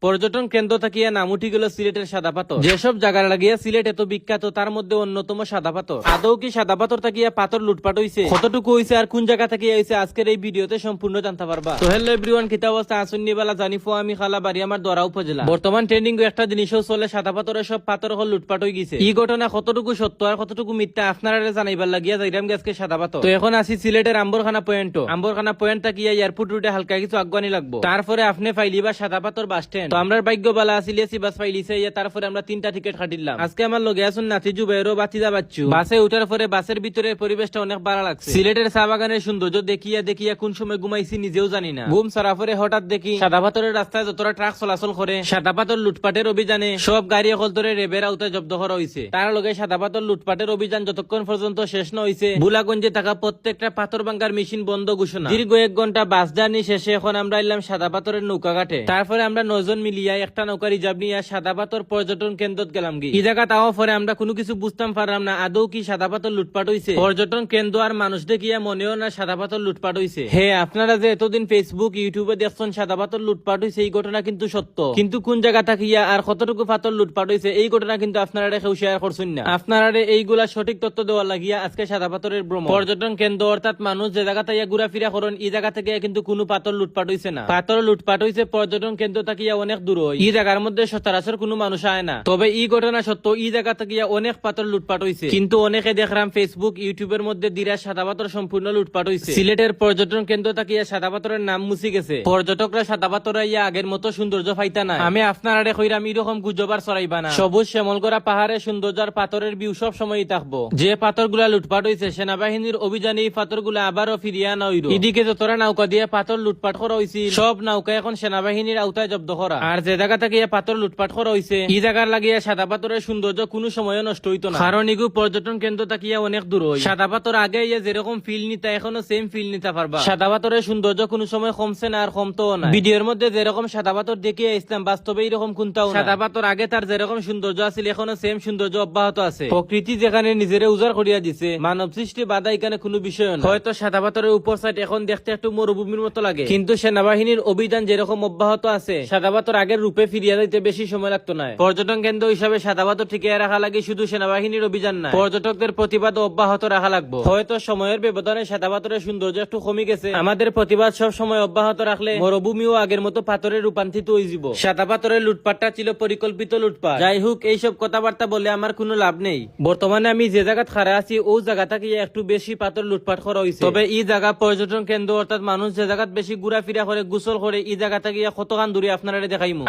পর্যটন কেন্দ্র থাকিয়া নাম উঠি গেল সিলেটের সাদা পাথর। যেসব জায়গা লাগিয়া সিলেট এত বিখ্যাত তার মধ্যে অন্যতম সাদা পাথর। আদৌ কি সাদা পাথর থাকিয়া পাথর লুটপাট হইছে, কতটুকু হইছে আর কোন জায়গা থেকে হইছে আজকের এই ভিডিওতে সম্পূর্ণ জানতে পারবা। তো হ্যালো এভরিওয়ান, কিতা অবস্থা আছেন নিবালা জানিফো আমি খালা বাড়ি আমার দরা উপজেলা। বর্তমান ট্রেন্ডিং একটা জিনিসও চলে, সাদা পাথরের সব পাথর হল লুটপাট হয়ে গেছে। এই ঘটনা কতটুকু সত্য আর কতটুকু মিথ্যা আপনারা জানাইবার লাগিয়া যাইরাম আজকে সাদা পাথর। তো এখন আসি সিলেটের আম্বরখানা পয়েন্ট থাকিয়া এয়ারপোর্ট রুটে হালকা কিছু আগুয়ানি লাগবো, তারপরে আপনি ফাইলিবা সাদা পাথর বাস স্ট্যান্ড। তো আমরা ভাগ্য বালা আসিলিয়াছি বাস ফাইলিছে, তারপরে আমরা 3টা টিকিট কাটিলাম। আজকে আমার লগে আসুন নাতি জুবাইরও বাতিজা বাচ্চু। বাসে উঠার পরে বাসের ভিতরে পরিবেশটা অনেক ভালো লাগছে। সিলেটের চা বাগানের সৌন্দর্য দেখিয়া কোন সময় ঘুমাইছি নিজেও জানি না। ঘুম সারা পরে হঠাৎ দেখি সাদা পাথরের রাস্তায় যতটা ট্রাক চলাচল করে সাদা পাথর লুটপাটের অভিযানে সব গাড়ি অকল ধরে রেবের আওতায় জব্দ করা হয়েছে। তার লগে সাদা পাথর লুটপাটের অভিযান যতক্ষণ পর্যন্ত শেষ না হয়েছে বুলাগঞ্জে থাকা প্রত্যেকটা পাথর ভাঙ্গার মেশিন বন্ধ ঘোষণা। দীর্ঘ 1 ঘন্টা বাস জার্নি শেষে এখন আমরা এলাম সাদা পাথরের নৌকা ঘাটে। তারপরে আমরা 9 জন মিলিয়া একটা নৌকা রিজার্ভ নিয়ে সাদা পাথর পর্যটন কেন্দ্র গেলাম গি। এই জায়গা তাও পরে আমরা কোনো কিছু বুঝতাম পারলাম না আদৌ কি সাদা পাথর লুটপাট হইছে। পর্যটন কেন্দ্র আর মানুষ দেখিয়া মনেও না সাদা পাথর লুটপাট হইছে। হে, আপনারা যে এতদিন ফেসবুক ইউটিউবে দেখছেন সাদা পাথর লুটপাট হইছে, এই ঘটনা কিন্তু সত্য। কিন্তু কোন জায়গা থাকিয়া আর কতটুকু পাথর লুটপাট হইছে এই ঘটনা কিন্তু আপনারা কেউ শেয়ার করছেন না। আপনারা এইগুলা সঠিক তথ্য দেওয়া লাগিয়া আজকে সাদা পাথরের ভ্রমণ। পর্যটন কেন্দ্র অর্থাৎ মানুষ যে জায়গা থেকে ঘোরাফেরা করেন এই জায়গা থেকে কিন্তু কোনো পাথর লুটপাট হইছে না। পাথর লুটপাট হইছে পর্যটন কেন্দ্র থাকিয়া অনেক দূর। এই জায়গার মধ্যে সচরাচর কোনো মানুষ আয় না। তবে এই ঘটনা সত্য, এই জায়গা থেকে অনেক পাথর লুটপাট হইছে। কিন্তু অনেকে দেখলাম ফেসবুক ইউটিউবের মধ্যে দিরা সাদা পাথর সম্পূর্ণ লুটপাট হইছে। সিলেটের পর্যটন কেন্দ্র থাকিয়া সাদা পাথরের নাম মুছি গেছে। পর্যটকরা সাদা পাথর ইয়া আগের মতো সৌন্দর্য পাইতা না। আমি আপনারা কইরাম এরকম গুজবার ছড়াইবা না। সবুজ শ্যামলগড়া পাহাড়ের সৌন্দর্য আর পাথরের ভিউ সব সময়ই থাকবো। যে পাথরগুলা লুটপাট হইছে সেনাবাহিনীর অভিযানে এই পাথরগুলা আবারও ফিরিয়া না হইল। এদিকে যতটা নৌকা দিয়ে পাথর লুটপাট করা হয়েছে সব নৌকা এখন সেনাবাহিনীর আওতায় জব্দ করা। আর যে জায়গা থেকে পাথর লুটপাট করা হয়েছে এই জায়গার লাগিয়া সাদা পাথরের সৌন্দর্য কোনো সময় নষ্ট হইতো না। কারণ এগু পর্যটন কেন্দ্র থাকিয়া অনেক দূর হয়। সাদা পাথর আগে যেরকম ফিল নিতা এখনো সেম ফিল নিতে পারবা। সাদা পাথরের সৌন্দর্য কোনো সময় কমছে না আর কমতেও না। ভিডিওর মধ্যে যেরকম সাদা পাথর দেখিয়ে ইসলাম বাস্তবে এরকম কোনটাও না। সাদা পাথর আগে তার যেরকম সৌন্দর্য আছিল এখনো সেম সৌন্দর্য অব্যাহত আছে। প্রকৃতি যেখানে নিজেরে উজাড় করিয়া দিছে মানব সৃষ্টি বাধা এখানে কোনো বিষয় না। হয়তো সাদা পাথরের উপর সাইড এখন দেখতে একটু মরুভূমির মতো লাগে, কিন্তু সেনাবাহিনীর অভিযান যেরকম অব্যাহত আছে সাদা পাথর আগের রূপে ফিরিয়ে দিতে বেশি সময় লাগতো না। পর্যটন কেন্দ্র হিসাবে সাদা পাথর টিকিয়ে রাখা লাগে শুধু সেনাবাহিনীর অভিযান না, পর্যটকদের প্রতিবাদ অব্যাহত রাখা লাগবে। হয়তো সময়ের ব্যবধানে সাদা পাথরের সৌন্দর্য একটু কমে গেছে, আমাদের প্রতিবাদ সব সময় অব্যাহত রাখলে মরুভূমিও আগের মতো পাথরে রূপান্তরিত হয়ে যাব। সাদা পাথরের লুটপাটটা ছিল পরিকল্পিত লুটপাট। যাই হোক, এইসব কথাবার্তা বলে আমার কোনো লাভ নেই। বর্তমানে আমি যে জায়গা খাড়া আছি ওই জায়গা থেকে একটু বেশি পাথর লুটপাট করা হয়েছে। তবে এই জায়গা পর্যটন কেন্দ্র অর্থাৎ মানুষ যে জায়গা বেশি ঘোরাফেরা করে গোসল করে এই জায়গা থেকে কতখান দূরে আপনারা দেখাইমু।